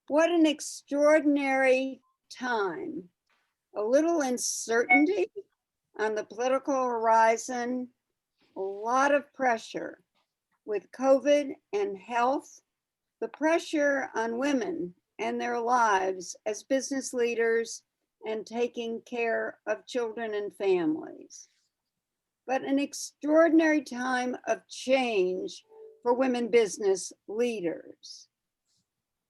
What an extraordinary time. A little uncertainty on the political horizon, a lot of pressure with COVID and health, the pressure on women and their lives as business leaders and taking care of children and families. But an extraordinary time of change for women business leaders.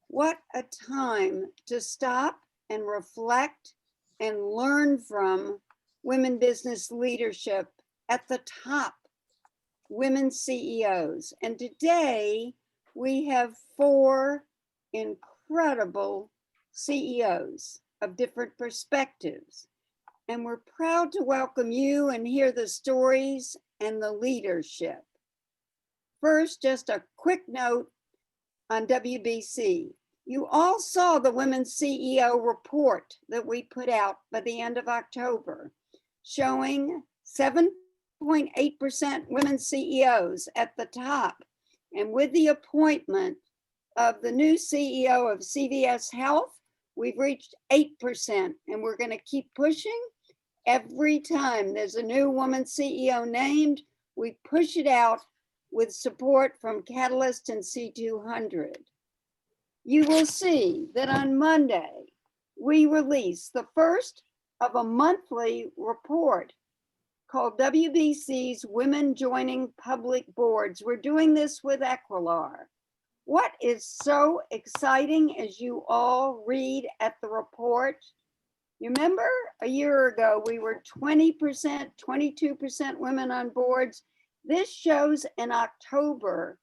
What a time to stop and reflect and learn from women business leadership at the top, women CEOs. And today we have 4 incredible CEOs of different perspectives. And we're proud to welcome you and hear the stories and the leadership. First, just a quick note on WBC. You all saw the Women's CEO report that we put out by the end of October, showing 7.8% women CEOs at the top. And with the appointment of the new CEO of CVS Health, we've reached 8%, and we're going to keep pushing. Every time there's a new woman CEO named, we push it out with support from Catalyst and C200. You will see that on Monday, we release the first of a monthly report called WBC's Women Joining Public Boards. We're doing this with Equilar. What is so exciting as you all read at the report? You remember a year ago, we were 20%, 22% women on boards. This shows in October,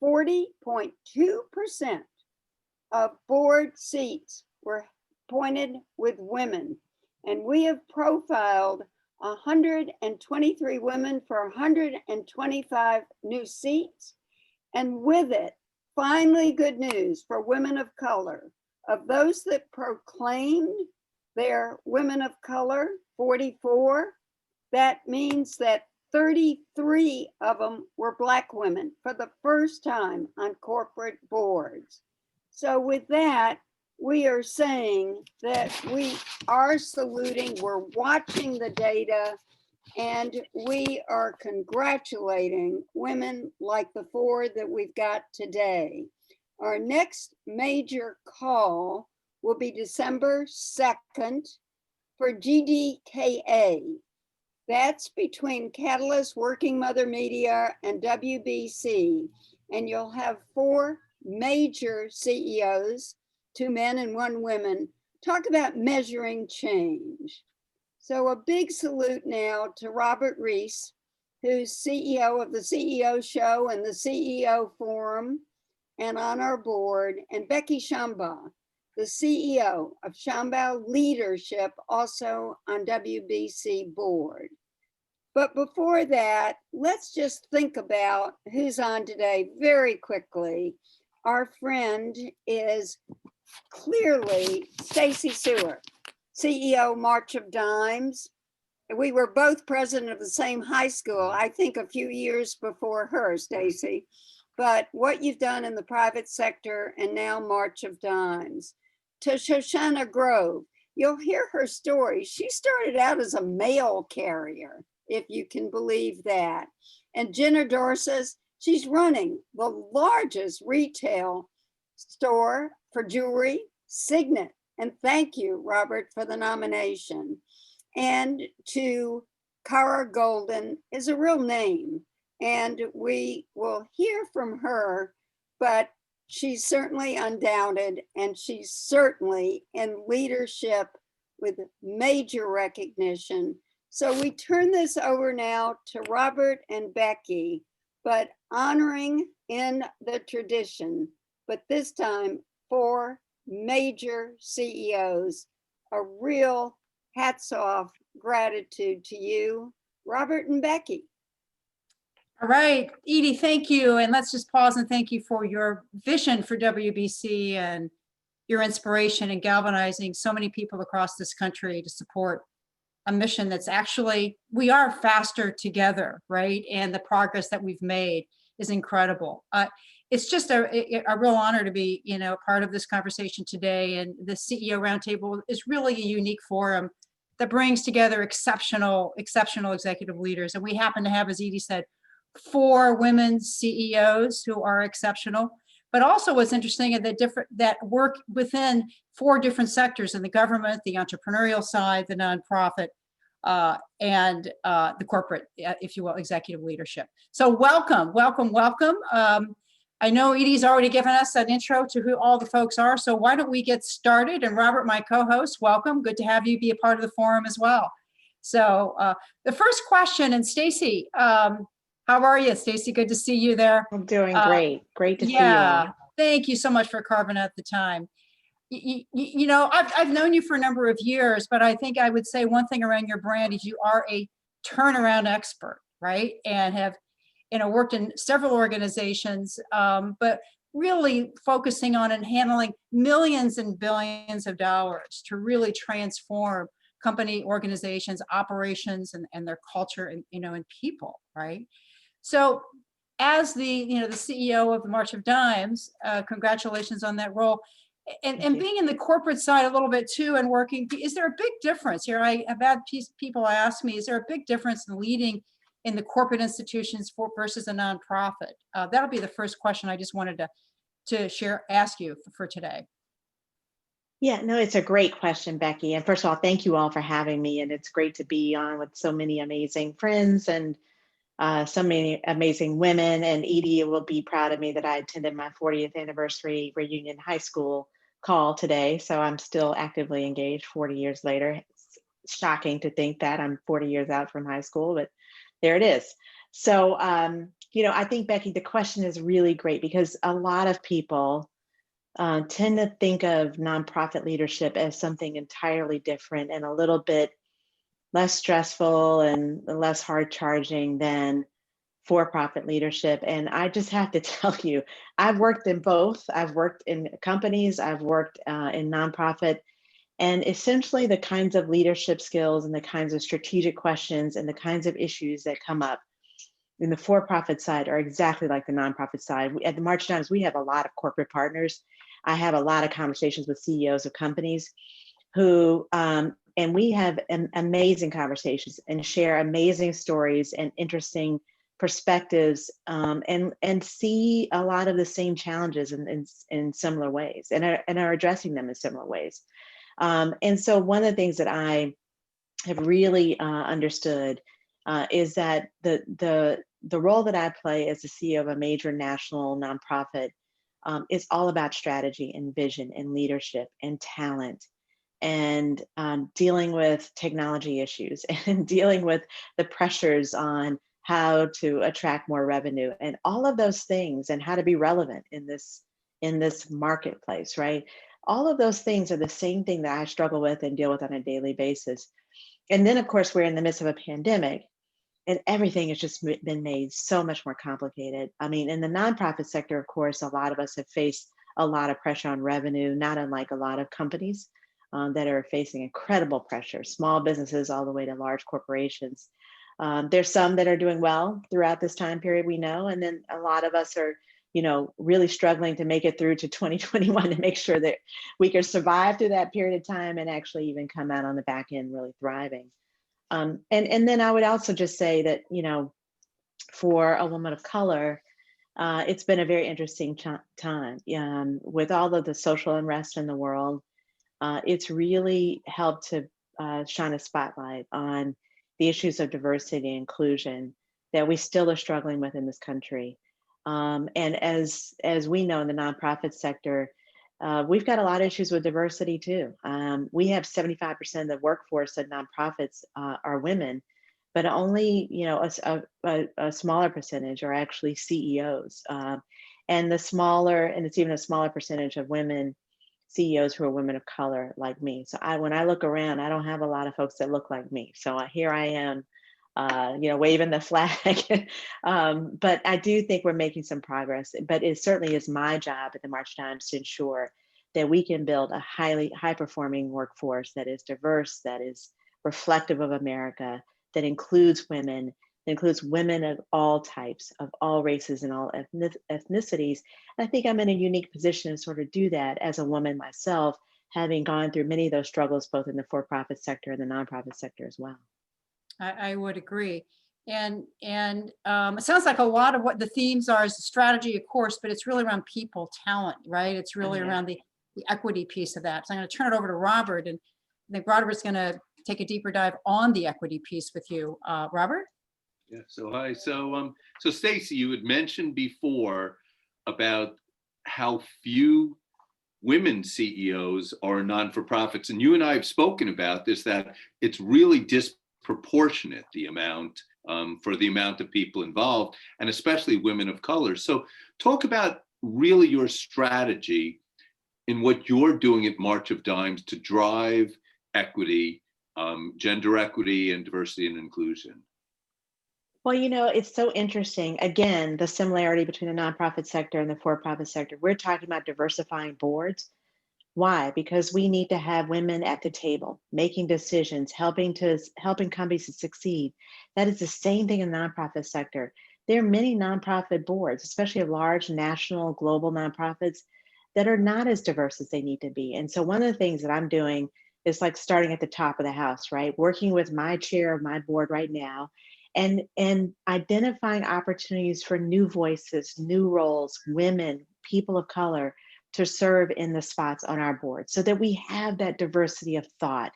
40.2% of board seats were appointed with women. And we have profiled 123 women for 125 new seats. And with it, finally good news for women of color. Of those that proclaimed they're women of color, 44, that means that 33 of them were Black women for the first time on corporate boards. So with that, we are saying that we are saluting, we're watching the data, and we are congratulating women like the 4 that we've got today. Our next major call will be December 2nd for GDKA. That's between Catalyst, Working Mother Media, and WBC. And you'll have 4 major CEOs, 2 men and 1 woman, talk about measuring change. So a big salute now to Robert Reiss, who's CEO of the CEO Show and the CEO Forum and on our board, and Becky Shambaugh, the CEO of Shambaugh Leadership, also on WBC board. But before that, let's just think about who's on today very quickly. Our friend is clearly Stacey Stewart, CEO March of Dimes. We were both president of the same high school, I think a few years before her, Stacey. But what you've done in the private sector and now March of Dimes. To Shoshana Grove, you'll hear her story. She started out as a mail carrier, if you can believe that. And Gina Drosos, she's running the largest retail store for jewelry, Signet. And thank you, Robert, for the nomination. And to Cara Goldin is a real name. And we will hear from her, but she's certainly undoubted, and she's certainly in leadership with major recognition. So we turn this over now to Robert and Becky, but honoring in the tradition, but this time 4 major CEOs, a real hats off gratitude to you, Robert and Becky. All right, Edie, thank you. And let's just pause and thank you for your vision for WBC and your inspiration in galvanizing so many people across this country to support a mission that's actually, we are faster together, right? And the progress that we've made is incredible. it's just a real honor to be, part of this conversation today. And the CEO Roundtable is really a unique forum that brings together exceptional executive leaders. And we happen to have, as Edie said, 4 women CEOs who are exceptional. But also what's interesting is that work within 4 different sectors: in the government, the entrepreneurial side, the nonprofit, and the corporate, if you will, executive leadership. So welcome. I know Edie's already given us an intro to who all the folks are, so why don't we get started? And Robert, my co-host, welcome. Good to have you be a part of the forum as well. So the first question, and Stacey, how are you, Stacey? Good to see you there. I'm doing great. Great to see you all. Thank you so much for carving out the time. I've known you for a number of years, but I think I would say one thing around your brand is you are a turnaround expert, right? And have, worked in several organizations, but really focusing on and handling millions and billions of dollars to really transform company, organizations, operations, and their culture and, and people, right? So as the CEO of the March of Dimes, congratulations on that role. And being in the corporate side a little bit too, and working, is there a big difference here? I've had people ask me, is there a big difference in leading in the corporate institutions versus a nonprofit? That'll be the first question I just wanted to ask you for today. Yeah, no, it's a great question, Becky. And first of all, thank you all for having me. And it's great to be on with so many amazing friends and so many amazing women. And Edie will be proud of me that I attended my 40th anniversary reunion high school call today. So I'm still actively engaged 40 years later. It's shocking to think that I'm 40 years out from high school, but there it is. So, I think, Becky, the question is really great because a lot of people tend to think of nonprofit leadership as something entirely different and a little bit less stressful and less hard charging than for-profit leadership. And I just have to tell you, I've worked in both. I've worked in companies, I've worked in nonprofit, and essentially the kinds of leadership skills and the kinds of strategic questions and the kinds of issues that come up in the for-profit side are exactly like the nonprofit side. At the March Dimes, we have a lot of corporate partners. I have a lot of conversations with CEOs of companies who, and we have amazing conversations and share amazing stories and interesting perspectives, and see a lot of the same challenges in similar ways and are addressing them in similar ways. And so one of the things that I have really understood is that the role that I play as the CEO of a major national nonprofit is all about strategy and vision and leadership and talent and dealing with technology issues and dealing with the pressures on how to attract more revenue and all of those things and how to be relevant in this marketplace, right? All of those things are the same thing that I struggle with and deal with on a daily basis. And then, of course, we're in the midst of a pandemic and everything has just been made so much more complicated. I mean, in the nonprofit sector, of course, a lot of us have faced a lot of pressure on revenue, not unlike a lot of companies that are facing incredible pressure, small businesses all the way to large corporations. There's some that are doing well throughout this time period, we know, and then a lot of us are really struggling to make it through to 2021 to make sure that we can survive through that period of time and actually even come out on the back end really thriving. And then I would also just say that, for a woman of color, it's been a very interesting time with all of the social unrest in the world. It's really helped to shine a spotlight on the issues of diversity and inclusion that we still are struggling with in this country. And as we know in the nonprofit sector, we've got a lot of issues with diversity too. We have 75% of the workforce at nonprofits are women, but only a smaller percentage are actually CEOs, and it's even a smaller percentage of women CEOs who are women of color like me. So when I look around, I don't have a lot of folks that look like me. So here I am, waving the flag. But I do think we're making some progress, but it certainly is my job at the March Dimes to ensure that we can build a high performing workforce that is diverse, that is reflective of America, that includes women, It includes women of all types, of all races and all ethnicities. And I think I'm in a unique position to sort of do that as a woman myself, having gone through many of those struggles, both in the for-profit sector and the nonprofit sector as well. I would agree. And it sounds like a lot of what the themes are is strategy, of course, but it's really around people, talent, right? It's really around the equity piece of that. So I'm going to turn it over to Robert, and I think Robert's going to take a deeper dive on the equity piece with you. Robert? Yeah, so hi. So Stacey, you had mentioned before about how few women CEOs are non-for-profits. And you and I have spoken about this, that it's really disproportionate, the amount for the amount of people involved, and especially women of color. So talk about really your strategy in what you're doing at March of Dimes to drive equity, gender equity, and diversity and inclusion. Well, you know, it's so interesting. Again, the similarity between the nonprofit sector and the for-profit sector. We're talking about diversifying boards. Why? Because we need to have women at the table, making decisions, helping companies to succeed. That is the same thing in the nonprofit sector. There are many nonprofit boards, especially large national, global nonprofits, that are not as diverse as they need to be. And so one of the things that I'm doing is like starting at the top of the house, right? Working with my chair of my board right now, and identifying opportunities for new voices, new roles, women, people of color, to serve in the spots on our board, so that we have that diversity of thought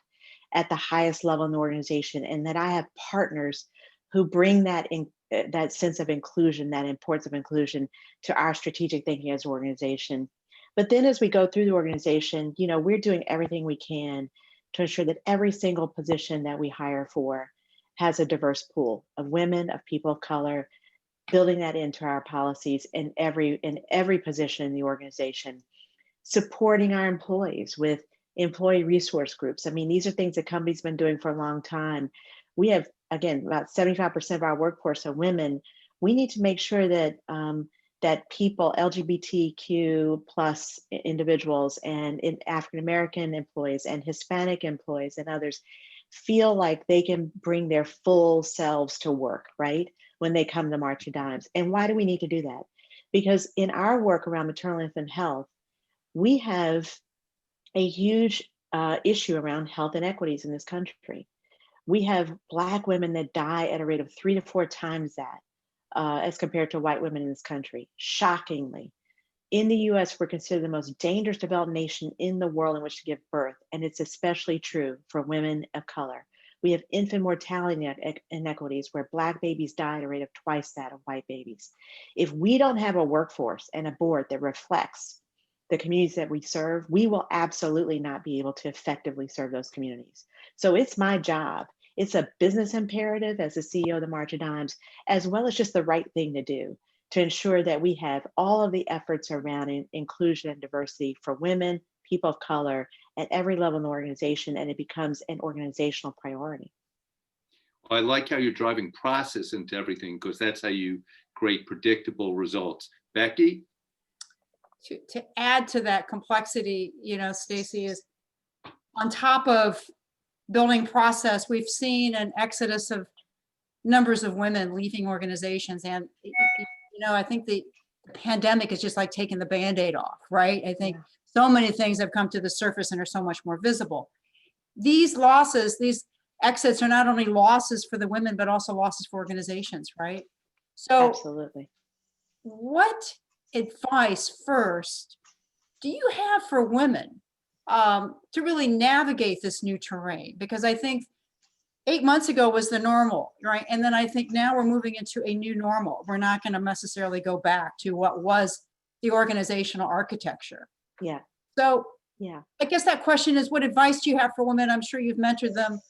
at the highest level in the organization, and that I have partners who bring that that sense of inclusion, that importance of inclusion, to our strategic thinking as an organization. But then as we go through the organization, you know, we're doing everything we can to ensure that every single position that we hire for has a diverse pool of women, of people of color, building that into our policies in every position in the organization, supporting our employees with employee resource groups. I mean, these are things that companies have been doing for a long time. We have, again, about 75% of our workforce are women. We need to make sure that that people, LGBTQ plus individuals, and African American employees and Hispanic employees and others feel like they can bring their full selves to work, right? When they come to March of Dimes. And why do we need to do that? Because in our work around maternal infant health, we have a huge issue around health inequities in this country. We have Black women that die at a rate of 3 to 4 times that as compared to white women in this country, shockingly. In the US, we're considered the most dangerous developed nation in the world in which to give birth, and it's especially true for women of color. We have infant mortality inequities where Black babies die at a rate of twice that of white babies. If we don't have a workforce and a board that reflects the communities that we serve, we will absolutely not be able to effectively serve those communities. So it's my job. It's a business imperative as the CEO of the March of Dimes, as well as just the right thing to do, to ensure that we have all of the efforts around inclusion and diversity for women, people of color at every level in the organization, and it becomes an organizational priority. I like how you're driving process into everything, because that's how you create predictable results. Becky? To add to that complexity, you know, Stacey, is on top of building process, we've seen an exodus of numbers of women leaving organizations. And, you know, I think the pandemic is just like taking the Band-Aid off, right? I think so many things have come to the surface and are so much more visible. These losses, these exits are not only losses for the women, but also losses for organizations, right? So Absolutely. what advice first do you have for women to really navigate this new terrain? Because I think 8 months ago was the normal, right? And then I think now we're moving into a new normal. We're not going to necessarily go back to what was the organizational architecture. Yeah. So yeah, I guess that question is, what advice do you have for women? I'm sure you've mentored them.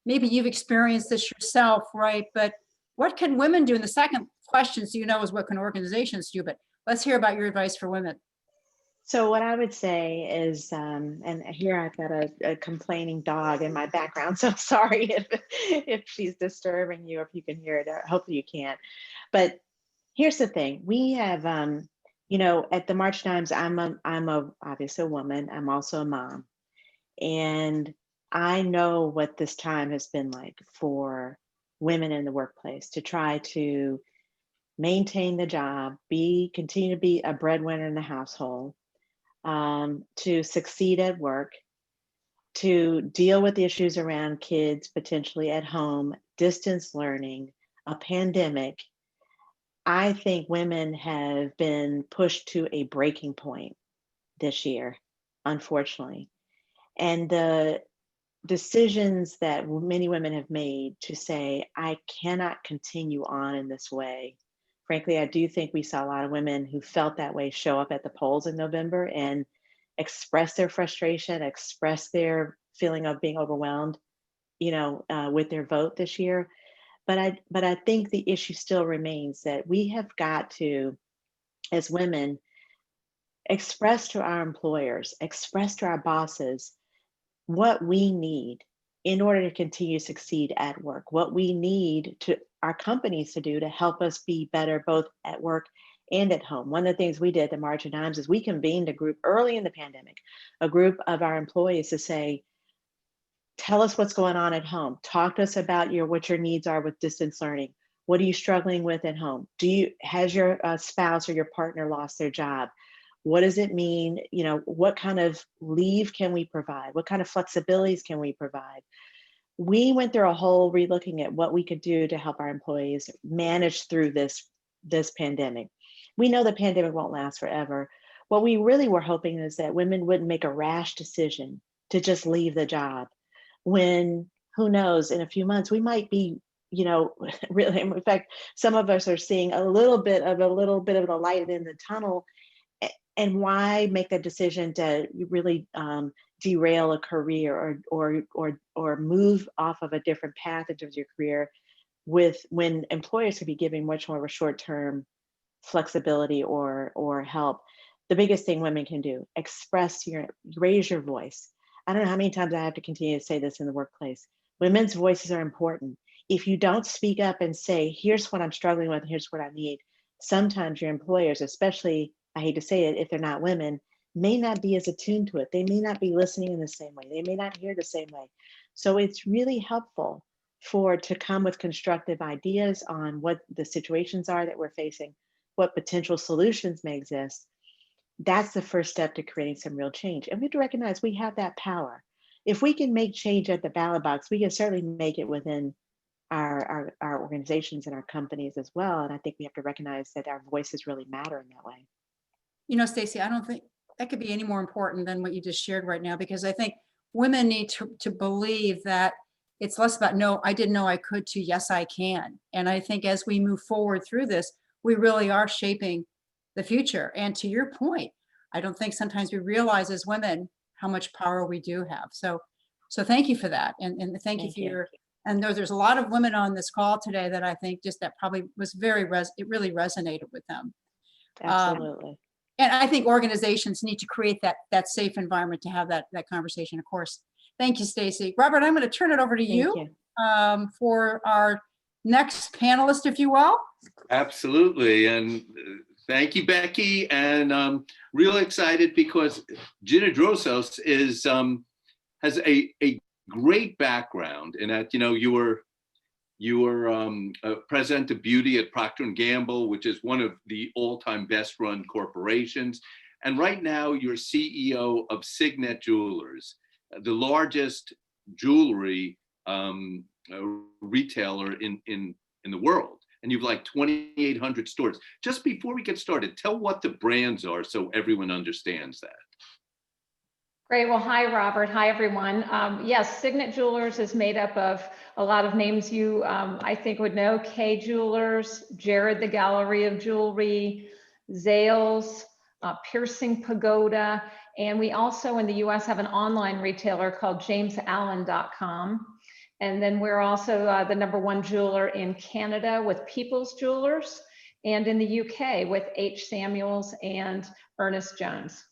Maybe you've experienced this yourself, right? But what can women do? And the second question, so you know, is what can organizations do? But let's hear about your advice for women. So what I would say is, and here I've got a complaining dog in my background, so sorry if she's disturbing you, if you can hear it. Hopefully you can't. But here's the thing: we have, you know, at the March Dimes, I'm obviously a woman. I'm also a mom, and I know what this time has been like for women in the workplace, to try to maintain the job, continue to be a breadwinner in the household, to succeed at work, to deal with the issues around kids potentially at home, distance learning, a pandemic. I think women have been pushed to a breaking point this year, unfortunately. And the decisions that many women have made to say, I cannot continue on in this way. Frankly, I do think we saw a lot of women who felt that way show up at the polls in November and express their frustration, express their feeling of being overwhelmed, with their vote this year. But I think the issue still remains that we have got to, as women, express to our employers, express to our bosses what we need in order to continue to succeed at work, what we need to our companies to do to help us be better both at work and at home. One of the things we did at the March of Dimes is we convened a group early in the pandemic, a group of our employees to say, tell us what's going on at home. Talk to us about what your needs are with distance learning. What are you struggling with at home? Has your spouse or your partner lost their job? What does it mean? What kind of leave can we provide? What kind of flexibilities can we provide? We went through a whole relooking at what we could do to help our employees manage through this pandemic. We know the pandemic won't last forever. What we really were hoping is that women wouldn't make a rash decision to just leave the job when, who knows, in a few months, we might be, really, in fact, some of us are seeing a little bit of the light in the tunnel. And why make that decision to really derail a career or move off of a different path in terms of your career when employers could be giving much more of a short-term flexibility or help? The biggest thing women can do, raise your voice. I don't know how many times I have to continue to say this in the workplace. Women's voices are important. If you don't speak up and say, here's what I'm struggling with, here's what I need, sometimes your employers, especially, I hate to say it, if they're not women, may not be as attuned to it. They may not be listening in the same way. They may not hear the same way. So it's really helpful to come with constructive ideas on what the situations are that we're facing, what potential solutions may exist. That's the first step to creating some real change. And we have to recognize we have that power. If we can make change at the ballot box, we can certainly make it within our organizations and our companies as well. And I think we have to recognize that our voices really matter in that way. Stacey, I don't think that could be any more important than what you just shared right now, because I think women need to believe that it's less about, no, I didn't know I could, to yes, I can. And I think as we move forward through this, we really are shaping the future. And to your point, I don't think sometimes we realize as women how much power we do have. So thank you for that. And thank you for your, and there's a lot of women on this call today that I think just that probably was it really resonated with them. Absolutely. And I think organizations need to create that safe environment to have that conversation, of course. Thank you, Stacey. Robert, I'm going to turn it over to you for our next panelist, if you will. Absolutely. And thank you, Becky. And real excited because Gina Drosos has a great background in that, you were president of beauty at Procter & Gamble, which is one of the all-time best-run corporations. And right now, you're CEO of Signet Jewelers, the largest jewelry retailer in the world. And you've like 2,800 stores. Just before we get started, tell what the brands are so everyone understands that. Great. Well, hi, Robert. Hi, everyone. Yes, Signet Jewelers is made up of a lot of names you, I think, would know. Kay Jewelers, Jared the Gallery of Jewelry, Zales, Piercing Pagoda. And we also in the US have an online retailer called JamesAllen.com. And then we're also the #1 jeweler in Canada with People's Jewelers, and in the UK with H. Samuels and Ernest Jones.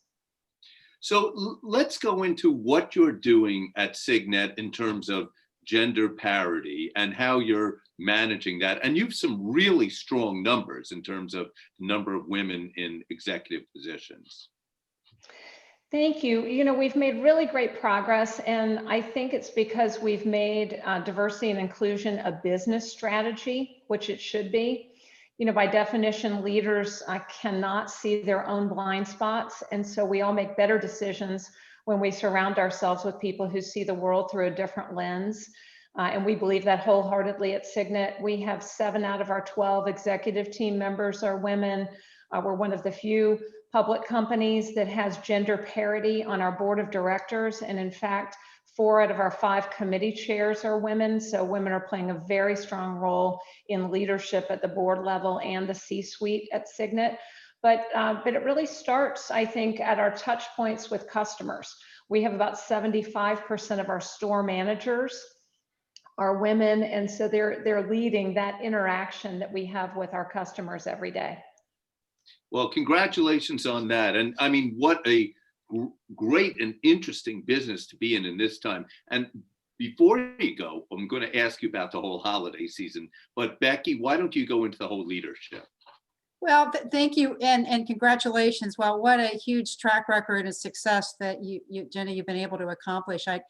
So let's go into what you're doing at Signet in terms of gender parity and how you're managing that. And you've some really strong numbers in terms of the number of women in executive positions. Thank you. You know, we've made really great progress, and I think it's because we've made diversity and inclusion a business strategy, which it should be. You know, by definition, leaders cannot see their own blind spots, and so we all make better decisions when we surround ourselves with people who see the world through a different lens. And we believe that wholeheartedly at Signet. We have 7 out of our 12 executive team members are women. We're one of the few public companies that has gender parity on our board of directors. And in fact, 4 out of our 5 committee chairs are women. So women are playing a very strong role in leadership at the board level and the C-suite at Signet. But it really starts, I think, at our touch points with customers. We have about 75% of our store managers are women. And so they're leading that interaction that we have with our customers every day. Well, congratulations on that. And I mean, what a great and interesting business to be in this time. And before you go, I'm going to ask you about the whole holiday season. But Becky, why don't you go into the whole leadership? Well, thank you and congratulations. Well, what a huge track record and success that you Jenna, you've been able to accomplish. I'd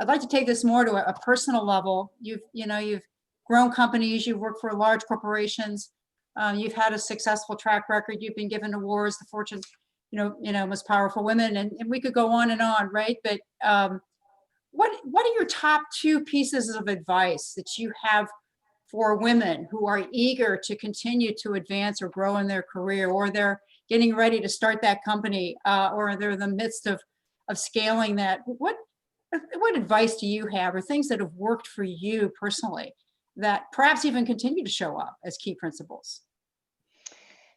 like to take this more to a personal level. You've grown companies, you've worked for large corporations, you've had a successful track record, you've been given awards, the Fortune, most powerful women, and we could go on and on, right? But what are your top 2 pieces of advice that you have for women who are eager to continue to advance or grow in their career, or they're getting ready to start that company, or they're in the midst of scaling that? What advice do you have, or things that have worked for you personally that perhaps even continue to show up as key principles?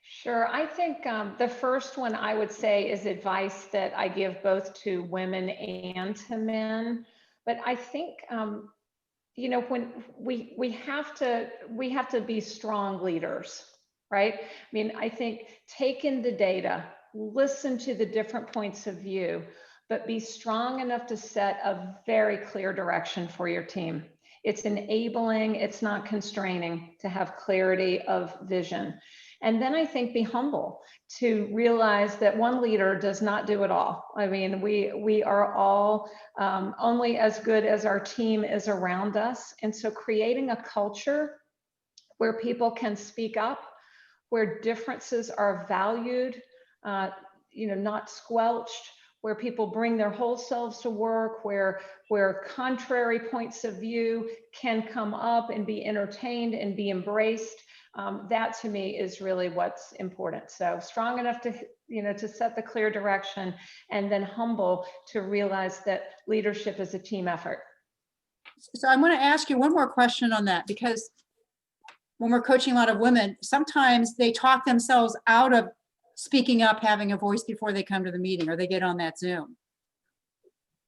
Sure. I think the first one I would say is advice that I give both to women and to men. But I think, when we have to be strong leaders, right? I mean, I think take in the data, listen to the different points of view, but be strong enough to set a very clear direction for your team. It's enabling, it's not constraining to have clarity of vision. And then I think be humble to realize that one leader does not do it all. I mean, we are all only as good as our team is around us. And so creating a culture where people can speak up, where differences are valued, not squelched, where people bring their whole selves to work, where contrary points of view can come up and be entertained and be embraced. That to me is really what's important. So strong enough to set the clear direction, and then humble to realize that leadership is a team effort. So I'm going to ask you one more question on that, because when we're coaching a lot of women, sometimes they talk themselves out of speaking up, having a voice before they come to the meeting or they get on that Zoom.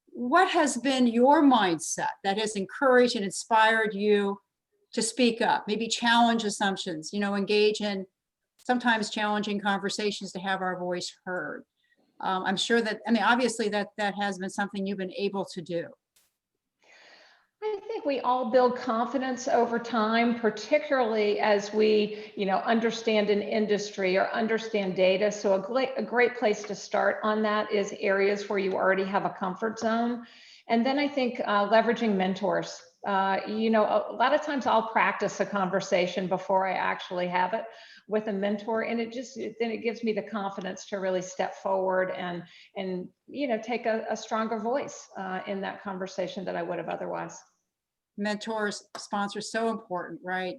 What has been your mindset that has encouraged and inspired you to speak up, maybe challenge assumptions, engage in sometimes challenging conversations to have our voice heard? I'm sure that, obviously that has been something you've been able to do. I think we all build confidence over time, particularly as we, understand an industry or understand data. So a great place to start on that is areas where you already have a comfort zone. And then I think leveraging mentors. A lot of times I'll practice a conversation before I actually have it with a mentor, and it gives me the confidence to really step forward and take a stronger voice in that conversation that I would have otherwise. Mentors, sponsors, so important, right?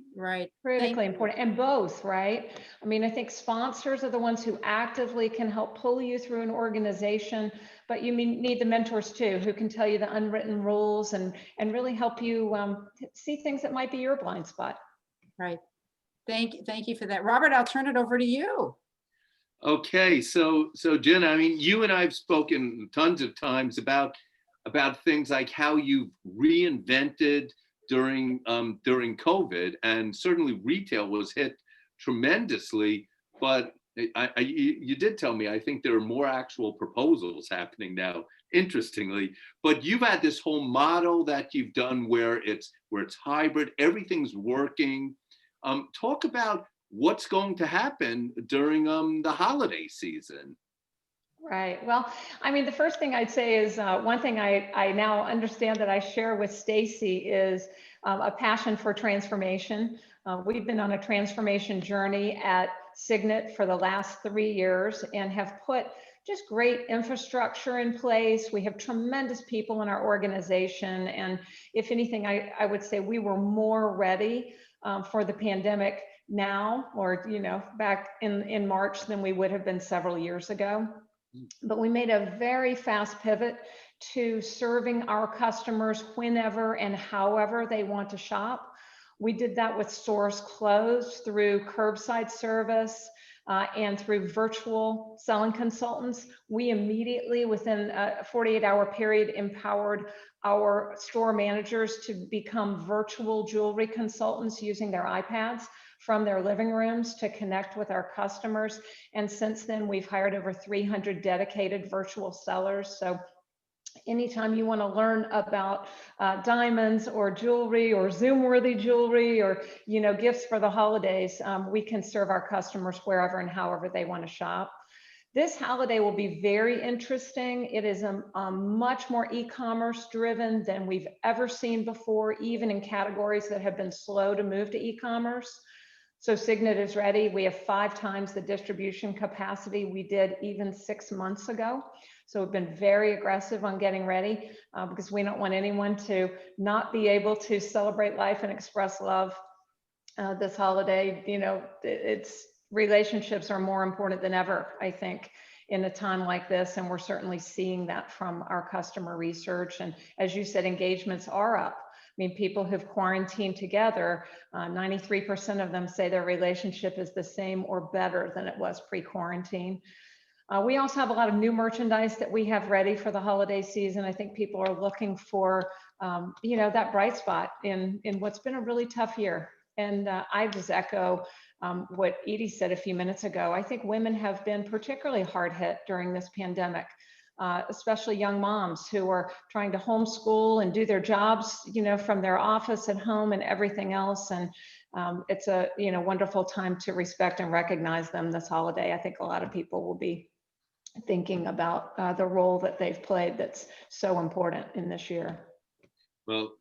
Critically important, and both, right? I think sponsors are the ones who actively can help pull you through an organization, but you need the mentors too, who can tell you the unwritten rules and really help you see things that might be your blind spot. Right. Thank you for that. Robert, I'll turn it over to you. Okay, so Jenna, you and I have spoken tons of times about things like how you've reinvented during COVID, and certainly retail was hit tremendously. But you did tell me, I think there are more actual proposals happening now, interestingly. But you've had this whole model that you've done where it's hybrid, everything's working. Talk about what's going to happen during the holiday season. Right. Well, I mean, the first thing I'd say is one thing I now understand that I share with Stacey is a passion for transformation. We've been on a transformation journey at Signet for the last 3 years and have put just great infrastructure in place. We have tremendous people in our organization. And if anything, I would say we were more ready for the pandemic now, or, you know, back in March than we would have been several years ago. But we made a very fast pivot to serving our customers whenever and however they want to shop. We did that with stores closed, through curbside service, and through virtual selling consultants. We immediately, within a 48-hour period, empowered our store managers to become virtual jewelry consultants using their iPads from their living rooms to connect with our customers. And since then, we've hired over 300 dedicated virtual sellers. So anytime you want to learn about diamonds or jewelry or Zoom-worthy jewelry or, you know, gifts for the holidays, we can serve our customers wherever and however they want to shop. This holiday will be very interesting. It is much more e-commerce driven than we've ever seen before, even in categories that have been slow to move to e-commerce. So Signet is ready. We have 5 times the distribution capacity we did even 6 months ago. So we've been very aggressive on getting ready because we don't want anyone to not be able to celebrate life and express love this holiday. You know, relationships are more important than ever, I think, in a time like this. And we're certainly seeing that from our customer research. And as you said, engagements are up. I mean, people who've quarantined together, 93% of them say their relationship is the same or better than it was pre-quarantine. We also have a lot of new merchandise that we have ready for the holiday season. I think people are looking for, you know, that bright spot in what's been a really tough year. And I just echo what Edie said a few minutes ago. I think women have been particularly hard hit during this pandemic. Especially young moms who are trying to homeschool and do their jobs, you know, from their office at home and everything else. And it's a, you know, wonderful time to respect and recognize them this holiday. I think a lot of people will be thinking about the role that they've played that's so important in this year. Well,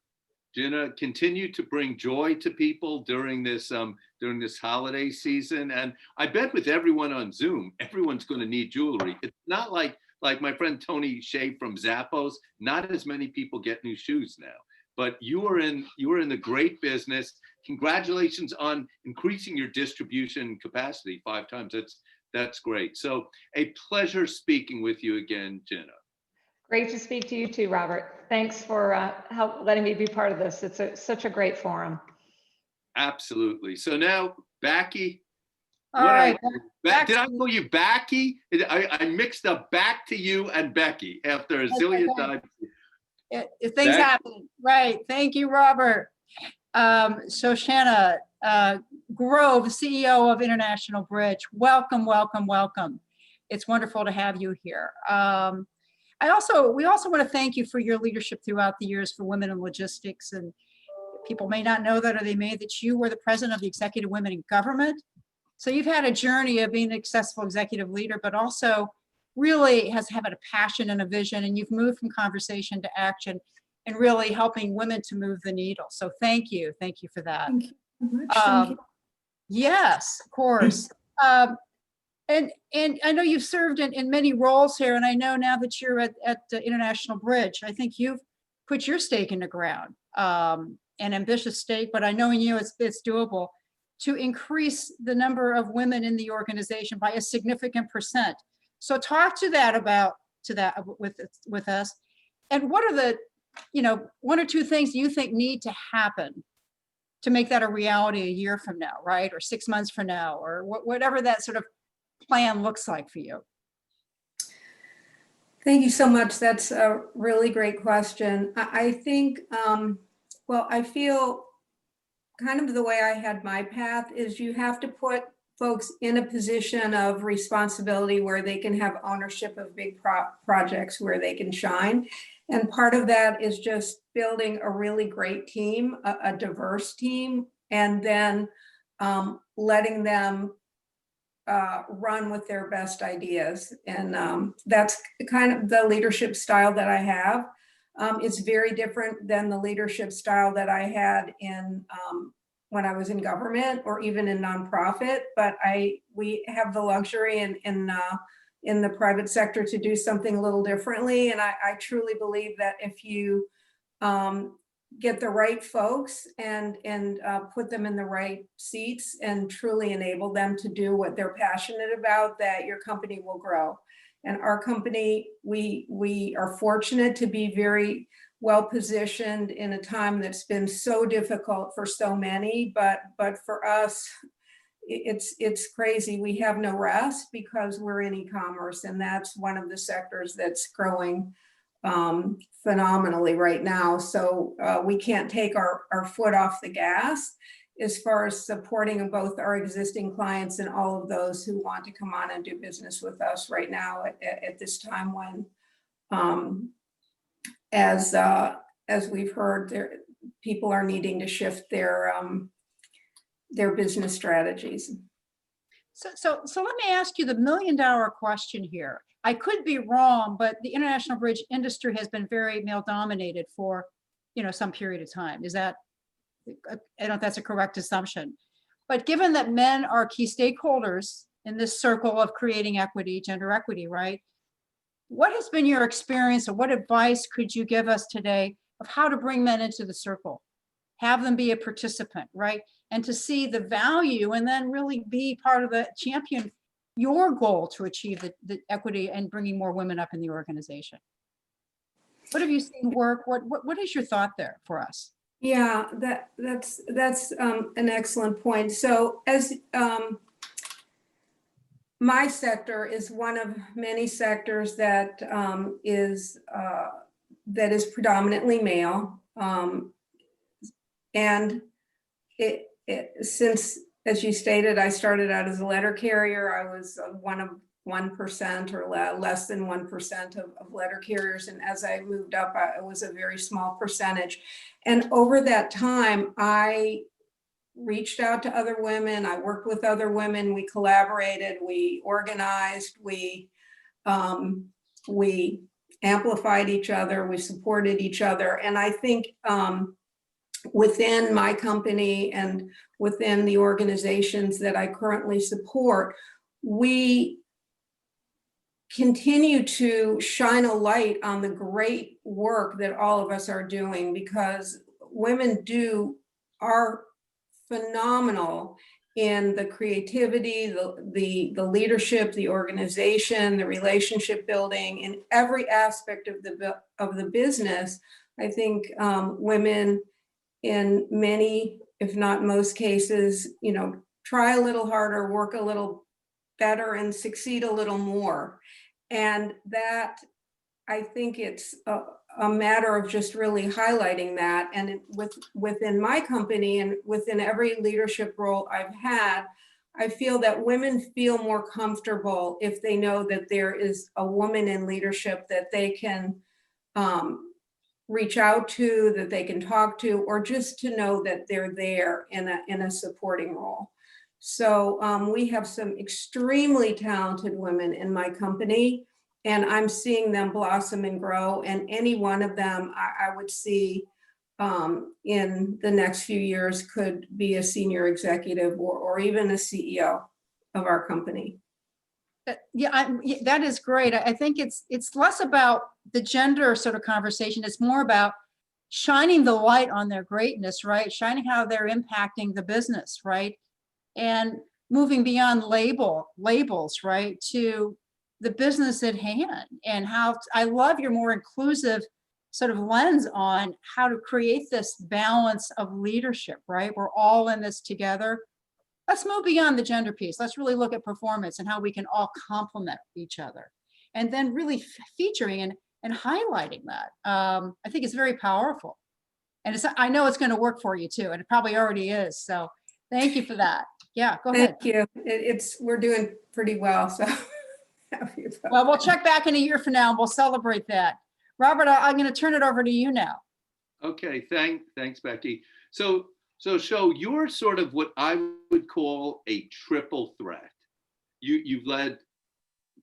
Gina, continue to bring joy to people during this holiday season. And I bet with everyone on Zoom, everyone's going to need jewelry. It's not like my friend Tony Shea from Zappos, not as many people get new shoes now, but you are in the great business. Congratulations on increasing your distribution capacity 5 times. That's great. So a pleasure speaking with you again, Gina. Great to speak to you too, Robert. Thanks for letting me be part of this. It's such a great forum. Absolutely. So now, Becky. All right. Did I call you Becky? I mixed up back to you and Becky after a zillion times. Things happen. Right. Thank you, Robert. Shoshana Grove, CEO of International Bridge. Welcome, welcome, welcome. It's wonderful to have you here. We also want to thank you for your leadership throughout the years for women in logistics. And people may not know that, or they may, that you were the president of the Executive Women in Government. So you've had a journey of being an successful executive leader, but also really has had a passion and a vision, and you've moved from conversation to action and really helping women to move the needle. So thank you for that. Thank you so much. Thank you. Yes, of course. And I know you've served in many roles here, and I know now that you're at International Bridge, I think you've put your stake in the ground, an ambitious stake, but I know in you it's doable, to increase the number of women in the organization by a significant percent. So talk to that with us. And what are the, 1 or 2 things you think need to happen to make that a reality a year from now, right? Or 6 months from now, or whatever that sort of plan looks like for you? Thank you so much. That's a really great question. I think, I feel kind of the way I had my path is you have to put folks in a position of responsibility where they can have ownership of big projects where they can shine. And part of that is just building a really great team, a diverse team, and then letting them run with their best ideas. And that's kind of the leadership style that I have. It's very different than the leadership style that I had in when I was in government or even in nonprofit. But we have the luxury in the private sector to do something a little differently. And I truly believe that if you get the right folks and put them in the right seats and truly enable them to do what they're passionate about, that your company will grow. And our company, we are fortunate to be very well positioned in a time that's been so difficult for so many, but for us, it's crazy. We have no rest because we're in e-commerce, and that's one of the sectors that's growing phenomenally right now. So we can't take our foot off the gas as far as supporting both our existing clients and all of those who want to come on and do business with us right now at this time when, as we've heard, people are needing to shift their business strategies. So let me ask you the million-dollar question here. I could be wrong, but the international bridge industry has been very male-dominated for, some period of time. Is that, I don't know if that's a correct assumption. But given that men are key stakeholders in this circle of creating equity, gender equity, right? What has been your experience, or what advice could you give us today of how to bring men into the circle? Have them be a participant, right? And to see the value and then really be part of the champion your goal to achieve the equity and bringing more women up in the organization. What have you seen work? What is your thought there for us? Yeah, that's an excellent point. So as my sector is one of many sectors that is predominantly male, and since, as you stated, I started out as a letter carrier. I was one of 1% or less than 1% of letter carriers. And as I moved up, it was a very small percentage. And over that time, I reached out to other women. I worked with other women. We collaborated, we organized, we amplified each other, we supported each other. And I think within my company and within the organizations that I currently support, we continue to shine a light on the great work that all of us are doing, because women are phenomenal in the creativity, the leadership, the organization, the relationship building, in every aspect of the business. I think women in many, if not most cases, try a little harder, work a little better, and succeed a little more. And that, I think it's a matter of just really highlighting that. And within my company and within every leadership role I've had, I feel that women feel more comfortable if they know that there is a woman in leadership that they can reach out to, that they can talk to, or just to know that they're there in a supporting role. So we have some extremely talented women in my company, and I'm seeing them blossom and grow. And any one of them I would see in the next few years could be a senior executive or even a CEO of our company. Yeah, that is great. I think it's less about the gender sort of conversation. It's more about shining the light on their greatness, right? Shining how they're impacting the business, right? And moving beyond labels, right, to the business at hand. And how I love your more inclusive sort of lens on how to create this balance of leadership, right? We're all in this together. Let's move beyond the gender piece. Let's really look at performance and how we can all complement each other. And then really featuring and highlighting that. I think it's very powerful. And I know it's going to work for you too, and it probably already is. So thank you for that. Yeah, go ahead. Thank you. We're doing pretty well. So, well, we'll check back in a year from now and we'll celebrate that. Robert, I'm going to turn it over to you now. Okay, thanks, Becky. So Sho, you're sort of what I would call a triple threat. you've led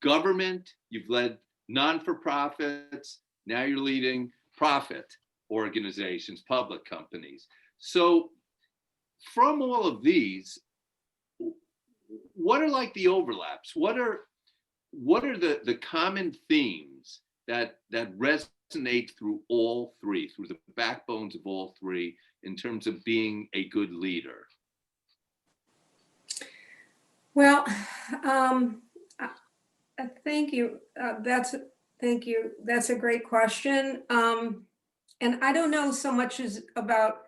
government, you've led non-for-profits, now you're leading profit organizations, public companies. So from all of these, what are like the overlaps? What are the common themes that resonate through all three, through the backbones of all three, in terms of being a good leader? Well, thank you. Thank you. That's a great question. And I don't know so much as about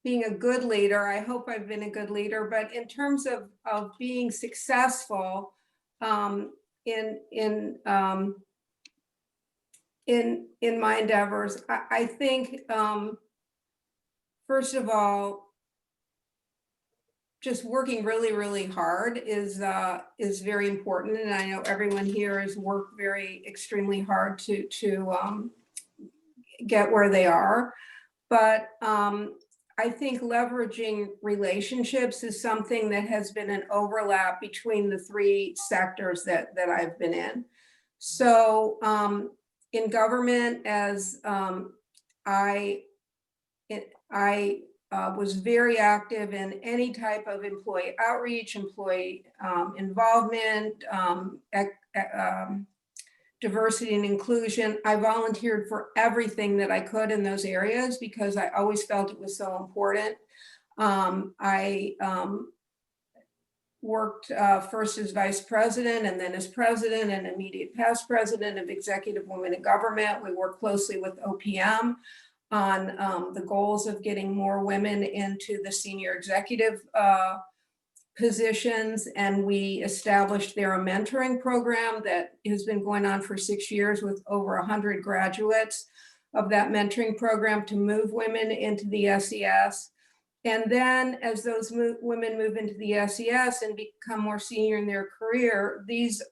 being a good leader. I hope I've been a good leader, but in terms of being successful in my endeavors, I think first of all, just working really, really hard is very important, and I know everyone here has worked extremely hard to get where they are. But I think leveraging relationships is something that has been an overlap between the three sectors that I've been in. So in government, as I was very active in any type of employee outreach, employee involvement, diversity and inclusion. I volunteered for everything that I could in those areas because I always felt it was so important. I worked first as vice president and then as president and immediate past president of Executive Women in Government. We worked closely with OPM on the goals of getting more women into the senior executive positions, and we established there a mentoring program that has been going on for 6 years with over 100 graduates of that mentoring program to move women into the SES. And then as those women move into the SES and become more senior in their career, these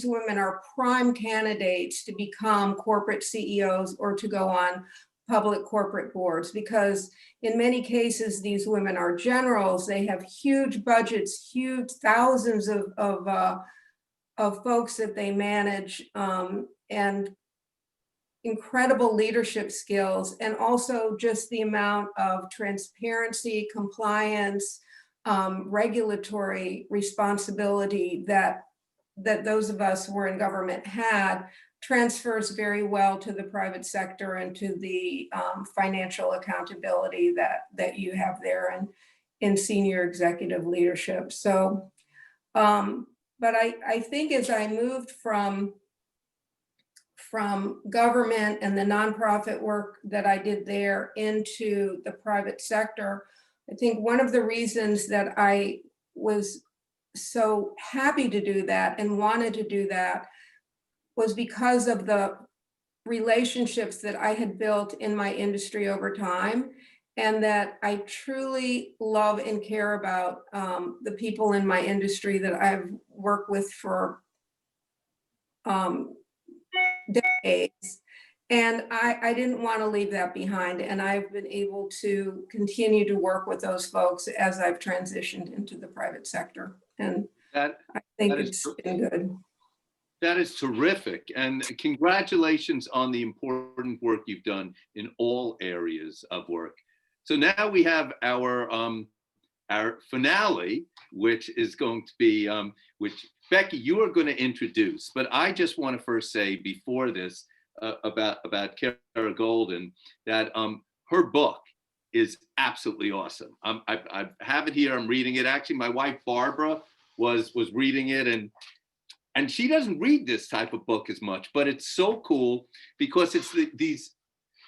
women are prime candidates to become corporate CEOs or to go on public corporate boards, because in many cases, these women are generals. They have huge budgets, huge thousands of folks that they manage, and incredible leadership skills, and also just the amount of transparency, compliance, regulatory responsibility that those of us who were in government had transfers very well to the private sector and to the financial accountability that you have there in senior executive leadership. So, but I think as I moved from government and the nonprofit work that I did there into the private sector, I think one of the reasons that I was so happy to do that and wanted to do that was because of the relationships that I had built in my industry over time, and that I truly love and care about the people in my industry that I've worked with for decades. And I didn't want to leave that behind. And I've been able to continue to work with those folks as I've transitioned into the private sector. And I think it's been good. That is terrific. And congratulations on the important work you've done in all areas of work. So now we have our finale, which is going to be, which Becky, you are going to introduce, but I just want to first say before this about Kara Goldin, that her book is absolutely awesome. I have it here, I'm reading it. Actually, my wife, Barbara, was reading it, and she doesn't read this type of book as much, but it's so cool because it's these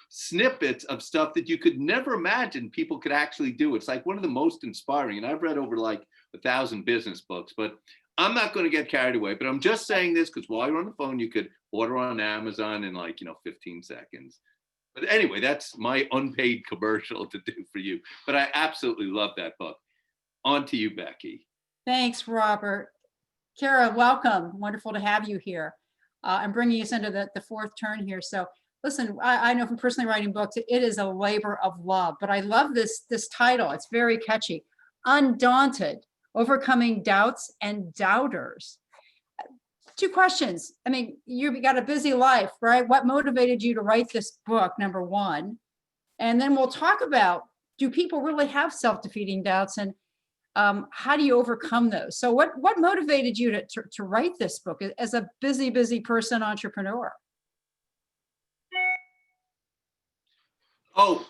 snippets of stuff that you could never imagine people could actually do. It's like one of the most inspiring, and I've read over like 1,000 business books, but I'm not going to get carried away. But I'm just saying this because while you're on the phone, you could order on Amazon in 15 seconds. But anyway, that's my unpaid commercial to do for you. But I absolutely love that book. On to you, Becky. Thanks, Robert. Kara, welcome. Wonderful to have you here. I'm bringing us into the fourth turn here. So listen, I know from personally writing books, it is a labor of love, but I love this title. It's very catchy. Undaunted, overcoming doubts and doubters. Two questions. I mean, you've got a busy life, right? What motivated you to write this book, number one? And then we'll talk about, do people really have self-defeating doubts, and how do you overcome those? So what motivated you to write this book as a busy person entrepreneur? Oh,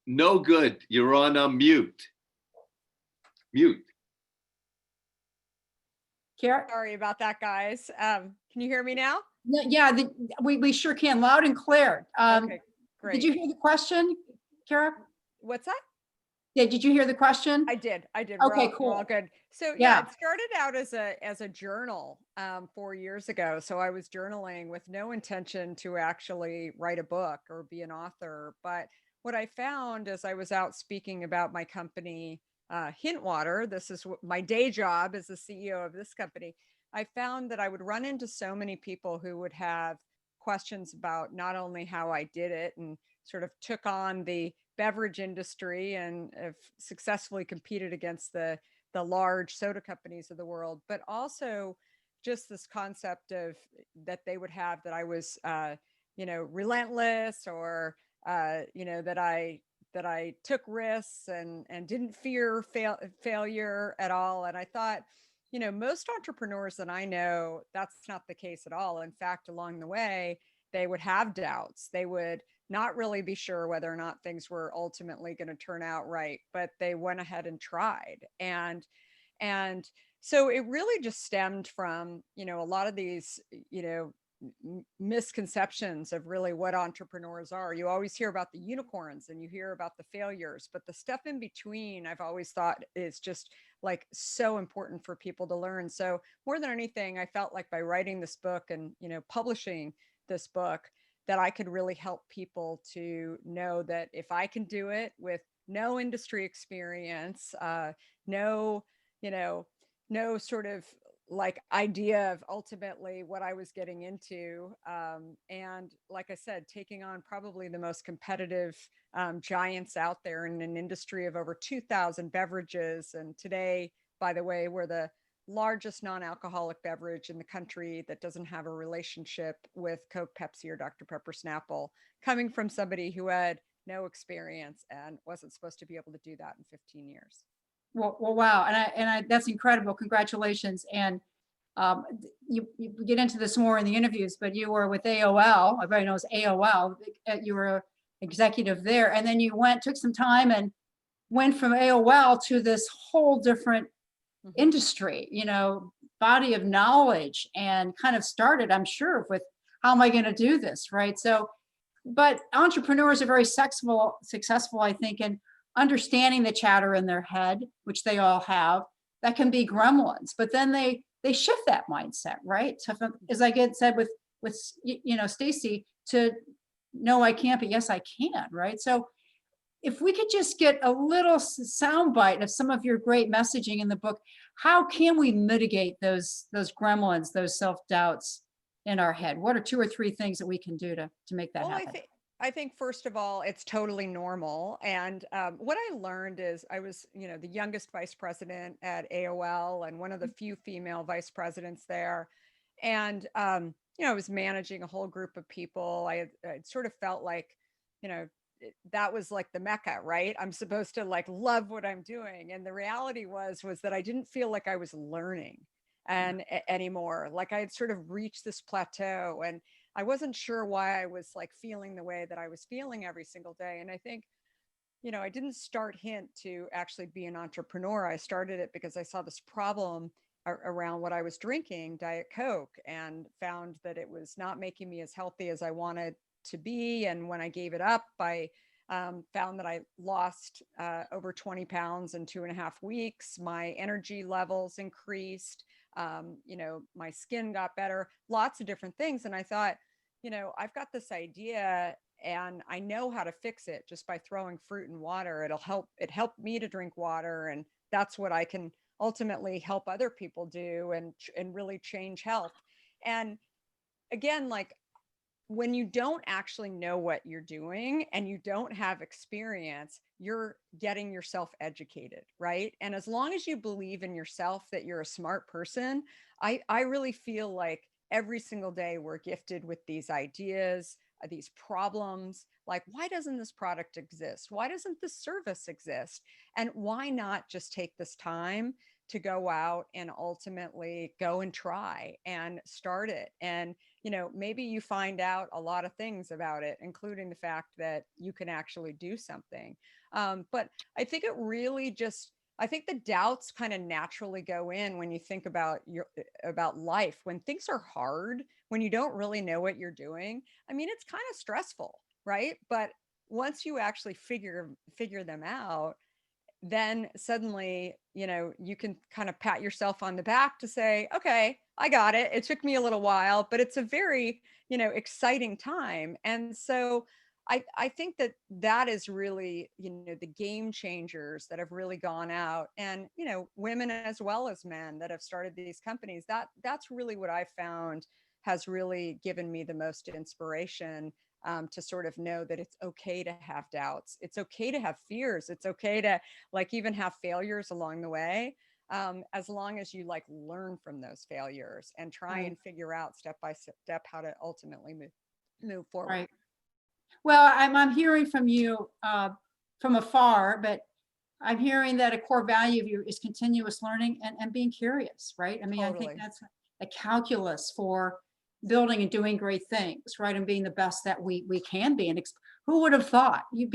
no good. You're on mute. Mute. Kara? Sorry about that, guys. Can you hear me now? Yeah, we sure can, loud and clear. Okay, great. Did you hear the question, Kara? What's that? Yeah, did you hear the question? I did. Okay, We're cool. all good. So Yeah. yeah, it started out as a journal 4 years ago. So I was journaling with no intention to actually write a book or be an author. But what I found as I was out speaking about my company, Hintwater, this is my day job as the CEO of this company, I found that I would run into so many people who would have questions about not only how I did it and sort of took on the beverage industry and have successfully competed against the large soda companies of the world, but also just this concept of that they would have that I was, relentless, or that I took risks and didn't fear failure at all. And I thought, most entrepreneurs that I know, that's not the case at all. In fact, along the way, they would have doubts. They would not really be sure whether or not things were ultimately going to turn out right, but they went ahead and tried. And so it really just stemmed from, a lot of these, misconceptions of really what entrepreneurs are. You always hear about the unicorns and you hear about the failures, but the stuff in between, I've always thought is just like so important for people to learn. So more than anything, I felt like by writing this book and, publishing this book, that I could really help people to know that if I can do it with no industry experience, no sort of like idea of ultimately what I was getting into. And like I said, taking on probably the most competitive giants out there in an industry of over 2,000 beverages. And today, by the way, we're the largest non-alcoholic beverage in the country that doesn't have a relationship with Coke, Pepsi, or Dr. Pepper Snapple, coming from somebody who had no experience and wasn't supposed to be able to do that in 15 years. Well, wow. And that's incredible. Congratulations. And you get into this more in the interviews, but you were with AOL. Everybody knows AOL. You were executive there. And then you took some time and went from AOL to this whole different industry, body of knowledge, and kind of started, I'm sure, with how am I going to do this? Right. So, but entrepreneurs are very successful, I think, in understanding the chatter in their head, which they all have, that can be gremlins, but then they shift that mindset, right? So as I said with Stacey, to no, I can't, but yes, I can, right? So if we could just get a little soundbite of some of your great messaging in the book, how can we mitigate those gremlins, those self-doubts in our head? What are 2 or 3 things that we can do to make that happen? I think first of all, it's totally normal. And what I learned is I was, the youngest vice president at AOL and one of the few female vice presidents there. And, I was managing a whole group of people. I sort of felt like, that was like the Mecca, right? I'm supposed to like love what I'm doing. And the reality was that I didn't feel like I was learning anymore. Like I had sort of reached this plateau, and I wasn't sure why I was like feeling the way that I was feeling every single day. And I think, I didn't start Hint to actually be an entrepreneur. I started it because I saw this problem around what I was drinking, Diet Coke, and found that it was not making me as healthy as I wanted to be. And when I gave it up, I found that I lost over 20 pounds in 2.5 weeks. My energy levels increased. My skin got better, lots of different things. And I thought, I've got this idea and I know how to fix it just by throwing fruit in water. It helped me to drink water. And that's what I can ultimately help other people do and really change health. And again, like when you don't actually know what you're doing and you don't have experience, you're getting yourself educated, right? And as long as you believe in yourself that you're a smart person, I really feel like every single day we're gifted with these ideas, these problems. Like, why doesn't this product exist? Why doesn't this service exist? And why not just take this time to go out and ultimately go and try and start it? And maybe you find out a lot of things about it, including the fact that you can actually do something. But I think it really just, I think the doubts kind of naturally go in when you think about about life, when things are hard, when you don't really know what you're doing. I mean, it's kind of stressful, right? But once you actually figure them out, then suddenly, you can kind of pat yourself on the back to say, okay, I got it. It took me a little while, but it's a very, exciting time. And so I think that is really, the game changers that have really gone out, and, women as well as men that have started these companies. That's really what I found has really given me the most inspiration, to sort of know that it's okay to have doubts. It's okay to have fears. It's okay to even have failures along the way, as long as you learn from those failures and try Right. and figure out step by step how to ultimately move forward. Right. Well, I'm hearing from you from afar, but I'm hearing that a core value of you is continuous learning and being curious, right? I mean, I think Totally. that's a calculus for building and doing great things, right? And being the best that we can be. And who would have thought you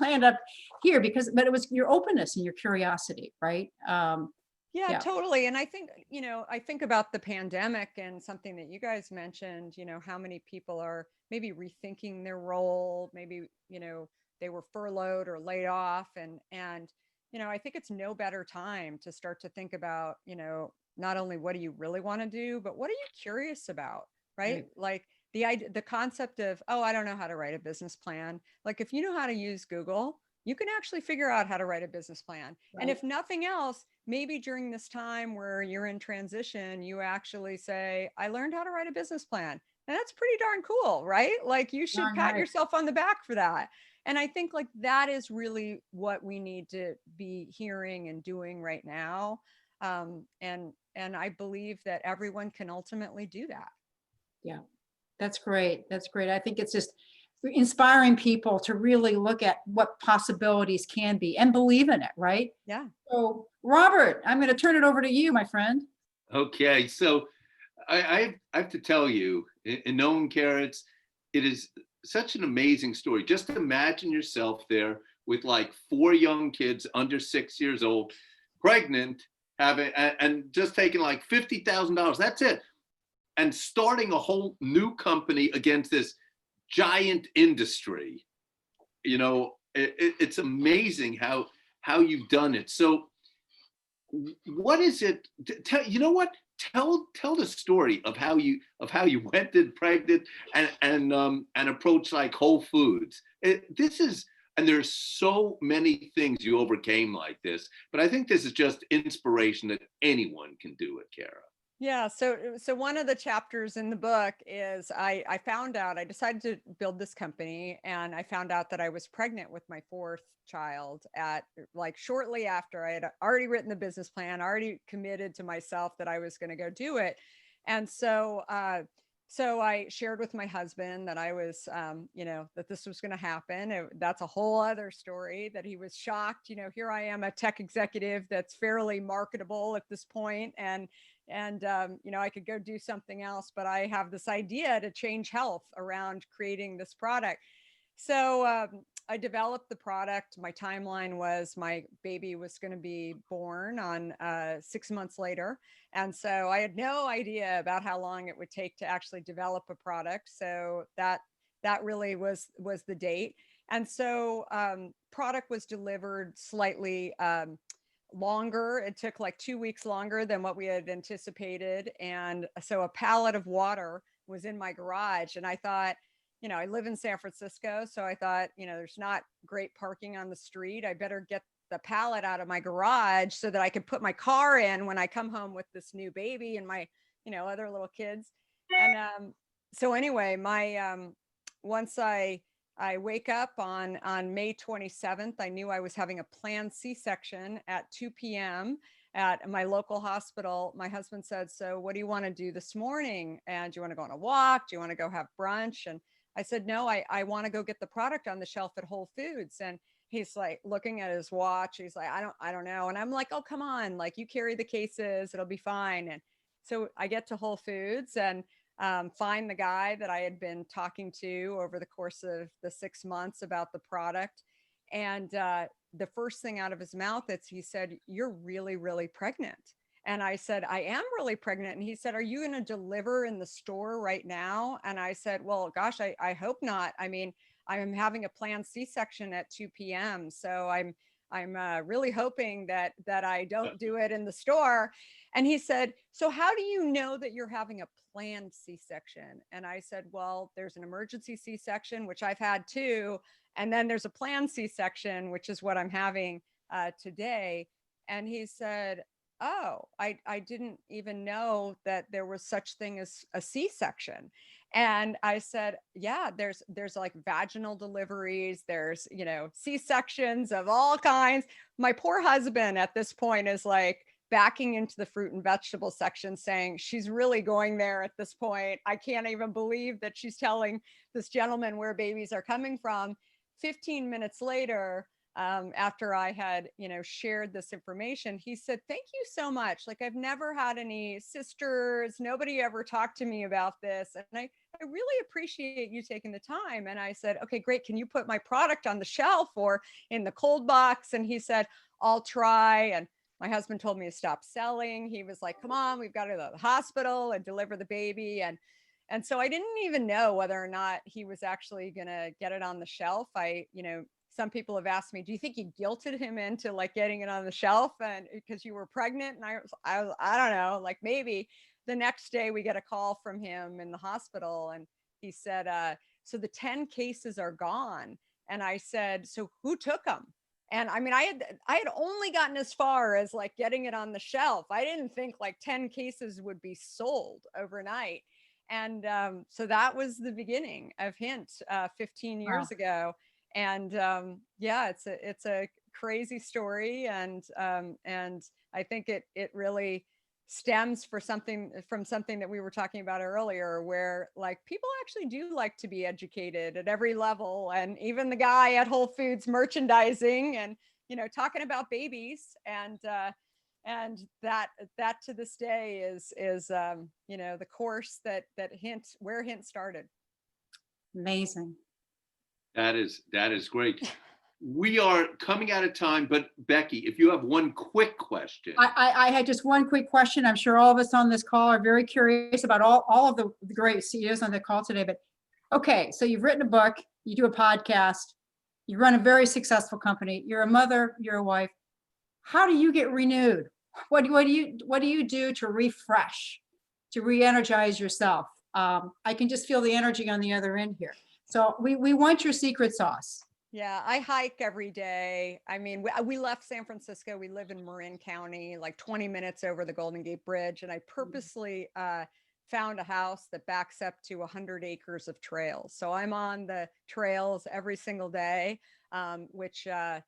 land up here but it was your openness and your curiosity, right? Yeah, Yeah. totally. And I think, I think about the pandemic and something that you guys mentioned, how many people are maybe rethinking their role, maybe, they were furloughed or laid off. And, I think it's no better time to start to think about, not only what do you really want to do, but what are you curious about, right? Like the concept of, oh, I don't know how to write a business plan. Like, if you know how to use Google, you can actually figure out how to write a business plan. And if nothing else, maybe during this time where you're in transition, you actually say, I learned how to write a business plan. And that's pretty darn cool, right? Like, you should Darn pat right. yourself on the back for that. And I think that is really what we need to be hearing and doing right now. And I believe that everyone can ultimately do that. Yeah, that's great. That's great. I think it's just inspiring people to really look at what possibilities can be and believe in it, right? Yeah. So, Robert, I'm going to turn it over to you, my friend. Okay, so I have to tell you, in knowing Carrots, it is such an amazing story. Just imagine yourself there with 4 young kids under 6 years old, pregnant, having and just taking $50,000. That's it, and starting a whole new company against this giant industry. It's amazing how you've done it. So what is it? Tell the story of how you went in pregnant and approached Whole Foods. And there's so many things you overcame like this, but I think this is just inspiration that anyone can do it, Kara. Yeah. So one of the chapters in the book is I found out, I decided to build this company, and I found out that I was pregnant with my 4th child at shortly after I had already written the business plan, already committed to myself that I was going to go do it. And so I shared with my husband that I was, that this was going to happen. That's a whole other story, that he was shocked. Here I am, a tech executive that's fairly marketable at this point, and I could go do something else, but I have this idea to change health around creating this product. So I developed the product. My timeline was my baby was going to be born on 6 months later. And so I had no idea about how long it would take to actually develop a product. So that really was the date. And so product was delivered slightly longer. It took 2 weeks longer than what we had anticipated. And so a pallet of water was in my garage. And I thought, I live in San Francisco. So I thought, there's not great parking on the street. I better get the pallet out of my garage so that I could put my car in when I come home with this new baby and my, other little kids. So anyway, once I wake up on May 27th, I knew I was having a planned C-section at 2 p.m. at my local hospital. My husband said, "So what do you want to do this morning? And do you want to go on a walk? Do you want to go have brunch?" And I said, "No, I want to go get the product on the shelf at Whole Foods." And he's like looking at his watch. He's like, I don't know. And I'm like, "Oh, come on, like you carry the cases, it'll be fine." And so I get to Whole Foods and find the guy that I had been talking to over the course of the 6 months about the product. And the first thing out of his mouth he said, "You're really, really pregnant." And I said, "I am really pregnant." And he said, "Are you going to deliver in the store right now?" And I said, "Well, gosh, I hope not. I mean, I'm having a planned C-section at 2 p.m. So I'm really hoping that I don't do it in the store." And he said, "So how do you know that you're having a planned C-section?" And I said, "Well, there's an emergency C-section, which I've had too. And then there's a planned C-section, which is what I'm having today." And he said, "Oh, I didn't even know that there was such thing as a C-section." And I said, "Yeah, there's like vaginal deliveries, there's, C-sections of all kinds." My poor husband at this point is like backing into the fruit and vegetable section saying, "She's really going there at this point. I can't even believe that she's telling this gentleman where babies are coming from." 15 minutes later, after I had, shared this information, he said, "Thank you so much. Like, I've never had any sisters. Nobody ever talked to me about this. And I really appreciate you taking the time." And I said, "Okay, great. Can you put my product on the shelf or in the cold box?" And he said, "I'll try." And my husband told me to stop selling. He was like, "Come on, we've got to go to the hospital and deliver the baby." And so I didn't even know whether or not he was actually going to get it on the shelf. Some people have asked me, "Do you think you guilted him into like getting it on the shelf and because you were pregnant?" And I don't know, like maybe. The next day we get a call from him in the hospital and he said, "So the 10 cases are gone." And I said, "So who took them?" And I mean, I had only gotten as far as like getting it on the shelf. I didn't think like 10 cases would be sold overnight. And so that was the beginning of Hint 15 Wow. years ago. And yeah, it's a crazy story, and I think it really stems from something that we were talking about earlier, where like people actually do like to be educated at every level, and even the guy at Whole Foods merchandising and talking about babies, and that to this day is the course that where Hint started. Amazing. That is great. We are coming out of time, but Becky, if you have one quick question. I had just one quick question. I'm sure all of us on this call are very curious about all of the great CEOs on the call today. But okay, so you've written a book, you do a podcast, you run a very successful company, you're a mother, you're a wife. How do you get renewed? What do you do to refresh, to re-energize yourself? I can just feel the energy on the other end here. So we want your secret sauce. Yeah, I hike every day. I mean, we left San Francisco. We live in Marin County, like 20 minutes over the Golden Gate Bridge. And I purposely found a house that backs up to 100 acres of trails. So I'm on the trails every single day, which I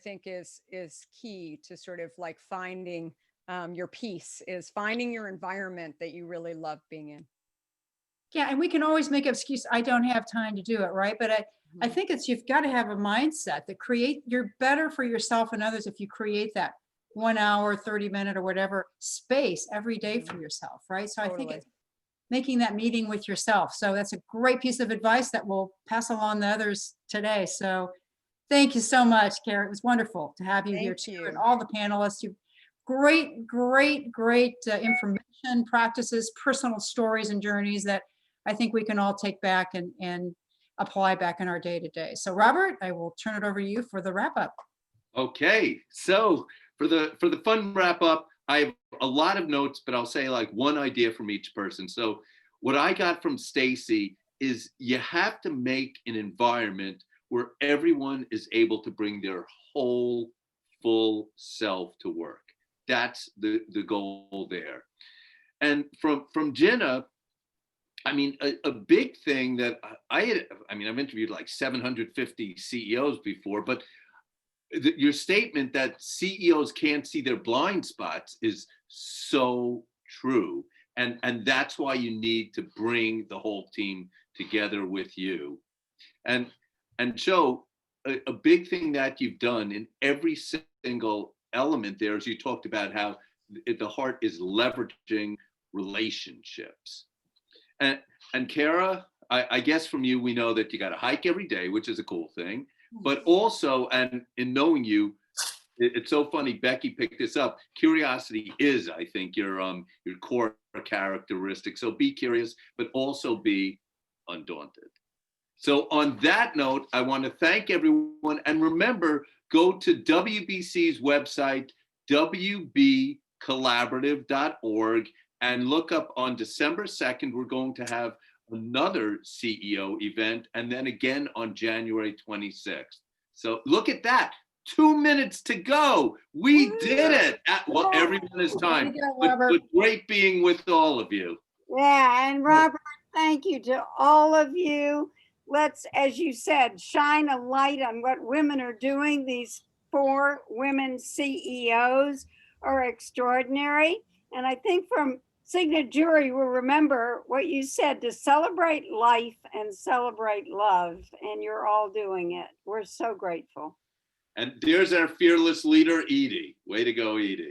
think is key to sort of like finding your peace, is finding your environment that you really love being in. Yeah, and we can always make excuse, I don't have time to do it, right? But I think you've got to have a mindset that you're better for yourself and others if you create that 1 hour, 30-minute or whatever space every day for yourself, right? So I think it's making that meeting with yourself. So that's a great piece of advice that we'll pass along to others today. So thank you so much, Kara. It was wonderful to have you here too, and all the panelists. You great information, practices, personal stories and journeys that I think we can all take back and apply back in our day-to-day. So Robert, I will turn it over to you for the wrap-up. Okay, so for the fun wrap-up, I have a lot of notes, but I'll say like one idea from each person. So what I got from Stacey is you have to make an environment where everyone is able to bring their whole full self to work. That's the goal there. And from Gina, I mean, a big thing that I mean, I've interviewed like 750 CEOs before, but your statement that CEOs can't see their blind spots is so true. And that's why you need to bring the whole team together with you. And Joe, a big thing that you've done in every single element there is you talked about how the heart is leveraging relationships. And Kara, I guess from you, we know that you got to hike every day, which is a cool thing. But also, and in knowing you, it's so funny, Becky picked this up. Curiosity is, I think, your core characteristic. So be curious, but also be undaunted. So on that note, I want to thank everyone. And remember, go to WBC's website, wbcollaborative.org, and look up on December 2nd, we're going to have another CEO event, and then again on January 26th. So look at that. 2 minutes to go. We did it. Well, everyone has time. But great being with all of you. Yeah, and Robert, thank you to all of you. Let's, as you said, shine a light on what women are doing. These 4 women CEOs are extraordinary. And I think from Signet Jewelry will remember what you said, to celebrate life and celebrate love. And you're all doing it. We're so grateful. And there's our fearless leader, Edie. Way to go, Edie.